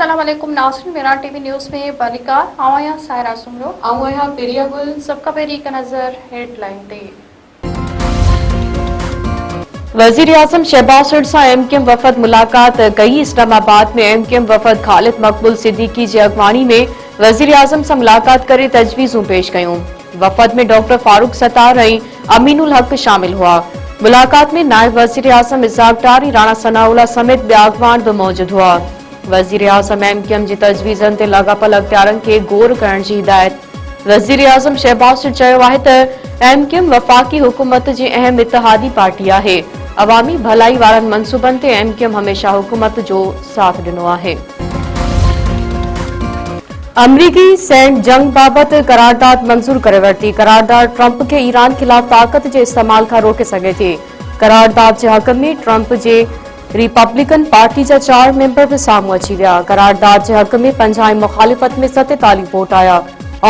अस्सलाम वालेकुम नाज़रीन, मेरा टीवी न्यूज़ में बलिकार आवाया सायरा सुमरो आवाया पेरिया गुल सबका पेरी का नजर हेडलाइन ते वजीर आजम शहबाज शरीफ सां एमक्यूएम वफ़द मुलाकात कई। इस्लामाबाद में एमक्यूएम वफ़द ख़ालिद मक़बूल सिद्दीकी जी अॻवानी में वजीर आजम सां मुलाकात करे तजवीज़ूं पेश कयूं। वफ़द में डॉक्टर फारूक सत्तार ऐं अमीनुल हक शामिल हुआ। मुलाकात में नायब वजीर आजम इसाक डार ऐं राणा सनाउल्लाह समेत ॿिया अॻवान भी मौजूद हुआ। वजीर आजम एमक्यूएम जी तजवीज़नि ते लाॻापियल अख़्तियारनि खे गौर करण जी हिदायत। वजीर आजम शहबाज शरीफ चयो आहे त एमक्यूएम वफ़ाक़ी हुकूमत जी अहम इत्तेहादी पार्टी आहे। अवामी भलाई वारनि मंसूबनि ते एमक्यूएम हमेशा हुकूमत जो साथ ॾिनो आहे। अमरीकी सैन्य जंग बाबति करारदाद मंज़ूर करे वरिती। करारदाद ट्रंप खे ईरान खिलाफ़ ताक़त जे इस्तेमाल खां रोके सघे थी। करारदाद जे हक़ में ट्रंप जे रिपब्लिकन पार्टी जा 4 मेंबर भी साम्हूं अची विया। करारदाद जे हक़ में 50 ऐं मुखालिफ़त में 47 वोट आया।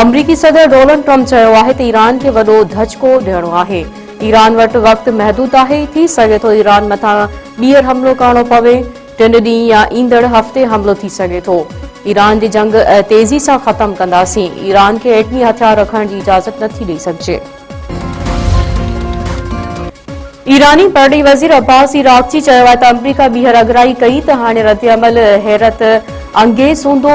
अमरीकी सदर डोनाल्ड ट्रंप चयो आहे त ईरान खे वॾो धचको ॾियणो आहे। ईरान वटि वक़्तु महदूद आहे। थी सघे थो ईरान मथां ॿीहर हमलो करणो पवे। 3 ॾींहं या ईंदड़ हफ़्ते हमलो थी सघे थो। ईरान जी जंग तेज़ी सां ख़त्म कंदासीं। ईरान खे एटमी हथियार रखण जी इजाज़त नथी ॾेई सघिजे। ईरानी परॾेही वज़ीर अब्बास इराक़ची चयो आहे त अमरीका ॿीहर अगराई कई त हाणे रद्दअमल हैरत अंगेज़ हूंदो।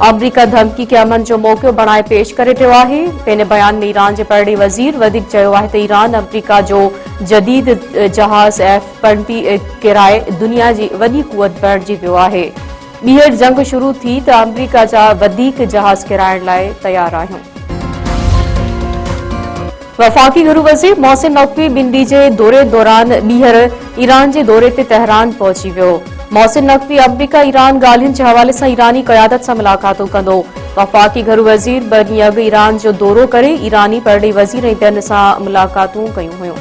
अमरीका धमकी खे अमन जो मौक़ो बणाए पेश करे रहियो आहे। पंहिंजे बयान में ईरान जे परॾेही वज़ीर वधीक चयो आहे त ईरान अमरीका जो जदीद जहाज़ F-20 किराए दुनिया जी वॾी क़ुवत बणिजी वियो आहे। ॿीहर जंग शुरू थी त अमरीका जा वधीक जहाज़ किराइण लाइ तयार आहियूं। वफ़ाक़ी घरू वज़ीर मोहसिन नक़वी ॿिनि ॾींहं जे दौरे दौरान ॿीहर ईरान जे दौरे ते तेहरान पहुची वियो। मोहसिन नक़वी अमरीका ईरान ॻाल्हियुनि जे हवाले सां ईरानी क़यादत सां मुलाक़ातूं कंदो। वफ़ाक़ी घरू वज़ीर 2 ॾींहं अॻु ईरान जो दौरो करे ईरानी परॾेही वज़ीर ऐं ॿियनि सां मुलाक़ातूं कयूं हुयूं।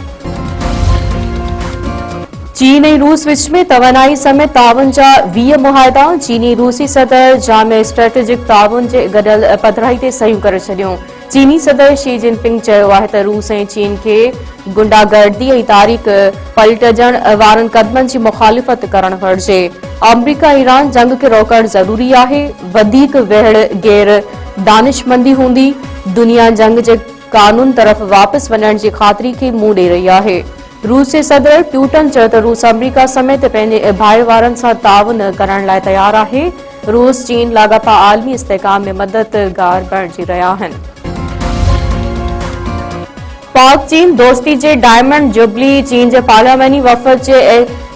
चीन ऐं रूस विच में तवानाई समेत ताउन जा 20 मुआहिदा। चीनी रूसी सदर जामे स्ट्रेटेजिक ताउन जे गॾियल पधिराई ते सयूं करे छॾियूं। चीनी सदर शी जिनपिंग चयो आहे त रूस ऐं चीन खे गुंडागर्दी ऐं तारीख़ पलटजण वारनि क़दमनि जी मुखालिफ़त करणु घुरिजे। अमरीका ईरान जंग खे रोकणु ज़रूरी आहे। वधीक वेहड़ गैर दानिशमंदी हूंदी। दुनिया जंग जे कानून तरफ़ वापसि वञण जी ख़ातिरी खे मुंहुं ॾेई रही आहे। रूस जे सदर प्यूटन चयो त रूस अमरीका समेत पंहिंजे भाई वारनि सां ताउन करण लाइ तयार आहे। रूस चीन लाॻापा आलमी इस्तेहकाम में मददगार बणिजी रहिया आहिनि। पाक चीन दोस्ती जे डायमंड जुबली चीन जे पार्लियामानी वफ़द जे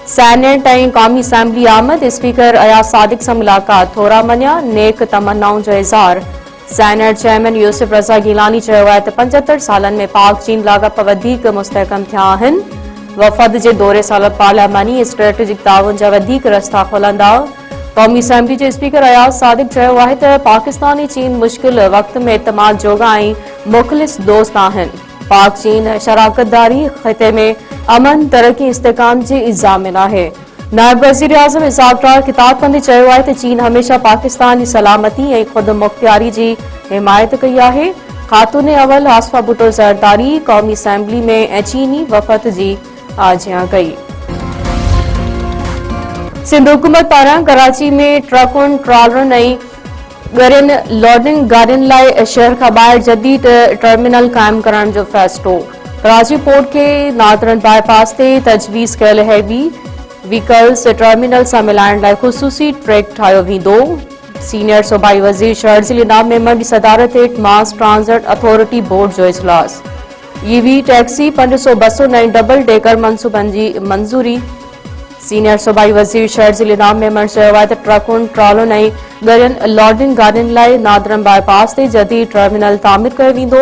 सेनेट ऐं क़ौमी असेंबली आमद। स्पीकर अयाज सादिक सां मुलाक़ात। थोरा मञिया नेक तमन्नाउनि जो इज़हार। सेनेट चेयरमैन यूसुफ रज़ा गिलानी चयो आहे त 75 सालनि में पाक चीन लाॻापा वधीक मुस्तहकम थिया आहिनि। वफ़द जे दौरे सां पार्लियामानी स्ट्रेटेजिक ताउन जा वधीक रस्ता खुलंदा। क़ौमी असेंबली जे स्पीकर अयाज सादिक चयो आहे त पाकिस्तान ऐं चीन मुश्किल वक़्त में इतमाद जोगा ऐं मुख़लिस दोस्त आहिनि। पाक चीन शराकतदारी ख़िते में अमन तरक्की इस्तेहकाम जी ज़ामिन आहे। नायब वज़ीर आज़म इसाक डार ख़िताब कंदे चयो आहे त चीन हमेशा पाकिस्तान जी सलामती ऐं ख़ुद मुख्तियारी जी हिमायत कई आहे। ख़ातून अवल आसफा भुट्टो ज़रदारी क़ौमी असेंबली में चीनी वफ़द जी आजियां कई। सिंध हुकूमत पारां कराची में ट्रकुनि ट्रालरनि ऐं ॻरियुनि लोडिंग गाॾियुनि लाइ शहर खां ॿाहिरि जदीद टर्मिनल क़ाइमु करण जो फ़ैसिलो। कराची पोर्ट खे नादरन बाईपास ते तजवीज़ कयल हैवी व्हीकल्स टर्मिनल सां मिलाइण लाइ ख़ुसूसी ट्रैक ठाहियो वेंदो। सीनियर सूबाई वज़ीर शहर ज़िले नाम मेंबर जी सदारत हेठि मास ट्रांज़िट अथॉरिटी बोर्ड जो इजलास। ईवी टैक्सी 500 बसुनि ऐं डबल डेकर मंसूबनि जी मंज़ूरी। सीनियर सूबाई वज़ीर शहर ज़िले नाम मेंबर चयो आहे त ट्रकुनि ट्रालुनि ऐं ॻरियुनि लोडिंग गाॾियुनि लाइ नादरन बाईपास ते जदीद टर्मिनल तामीर कयो वेंदो।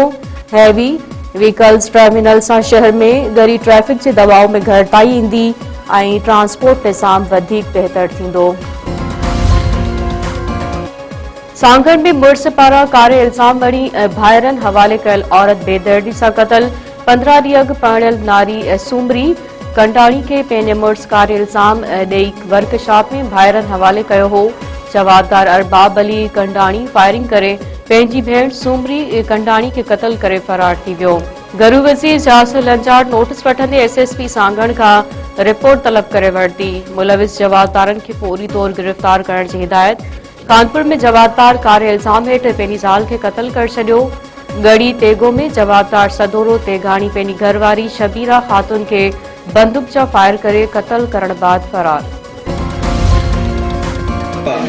हैवी व्हीकल्स टर्मिनल सां शहर में ॻरी ट्रैफ़िक जे दबाव में घटिताई ईंदी ऐं ट्रांसपोर्ट निज़ाम वधीक बहितर थींदो। सांगड़ में मुड़िस पारां कारे इल्ज़ाम वड़ी भाइरनि हवाले कयल औरत बेदर्दी सां क़तल। 15 ॾींहं अॻु परिणियल नारी सूमरी कंडाणी खे पंहिंजे मुड़िस कारे इल्ज़ाम ॾेई वर्कशॉप में भाइरनि हवाले कयो हो। जवाबदार अरबाब अली कंडाणी फायरिंग करे पंहिंजी भेण सूमरी कंडाणी खे क़तल करे फरार थी वियो। घरू वज़ीर जासिर लंजार नोटिस वठंदे SSP सांगड़ खां रिपोर्ट तलब करे वरिती। मुलविस जवाबदारनि खे फौरी तौर गिरफ़्तार करण जी हिदायत। कानपुर में जवाबदार कार्य इल्जाम हेठ पंहिंजी ज़ाल खे क़त्ल करे छॾियो। गढ़ी तेगो में जवाबदार सदोरो तेगाणी पंहिंजी घरवारी शबीरा खातून खे बंदूक जा फायर करे क़त्ल करण बाद फरार।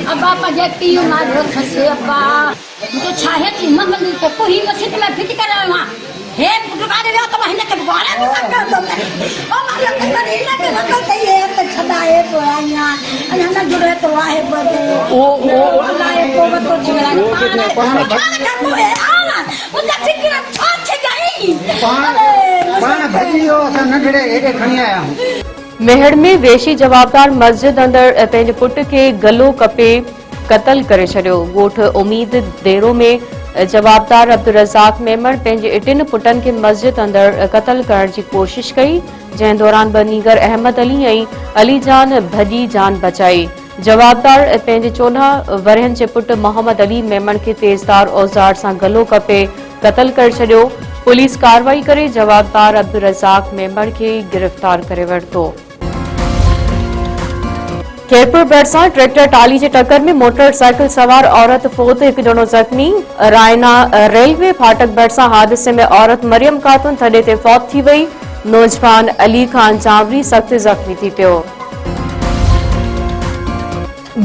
अब्बा पजेती मारो खसे अब्बा तो चाहे कि मन मन के पूरी मस्जिद में फिट कर रहा हे दुकान में तो महीने के दुकान में कर दो ओ मारो के महीने के लगते ये तो छदाए तो आया अना जुड़े तो आहे बदे ओ लाए को चिंगला पाना कर है आना उनका फिक्र छाछ गई पाना भजियो असा नडड़े एडे खणी आया हूं। मेहड़ में वेशी जवाबदार मस्जिद अंदर पंहिंजे पुट खे गलो कपे क़त्ल करे छॾियो। ॻोठ उमीद देरो में जवाबदार अब्दुल रज़ाक मेमण पंहिंजे टिनि पुटनि खे मस्जिद अंदर क़त्ल करण जी कोशिश कई, जंहिं दौरान बनीगर अहमद अली ऐं अली जान भॼी जान बचाई। जवाबदार पंहिंजे 14 वरहनि जे पुट मोहम्मद अली मेमण खे तेज़दार औज़ार सां गलो कपे क़त्ल करे छॾियो। पुलिस कार्रवाई करे जवाबदार अब्दुल रज़ाक मेमण खे गिरफ़्तार करे वरितो। खेरपुर भरिसां ट्रैक्टर टाली जे टक्कर में मोटरसाइकिल सवार औरत फोत, हिकु ॼणो ज़ख़्मी। रायना रेलवे फाटक भरिसां हादसे में औरत मरियम खातून थॾे ते फौत थी वई। नौजवान अली खान चावरी सख़्त ज़ख़्मी थी पियो।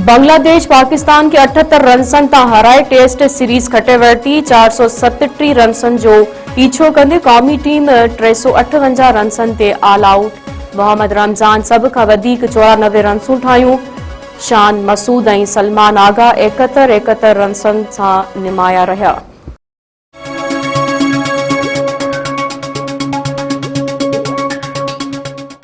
बांग्लादेश पाकिस्तान खे 78 रनसन तां हराए टेस्ट सीरीज़ खटे वरिती। 437 रनसन जो पीछो कंदे क़ौमी टीम 358 रनसन ते ऑल आउट। मोहम्मद रमज़ान सभ खां वधीक 94 रनसूं ठाहियूं। शान मसूद ऐं सलमान आगा 71 रनसन सां निमाया रहिया।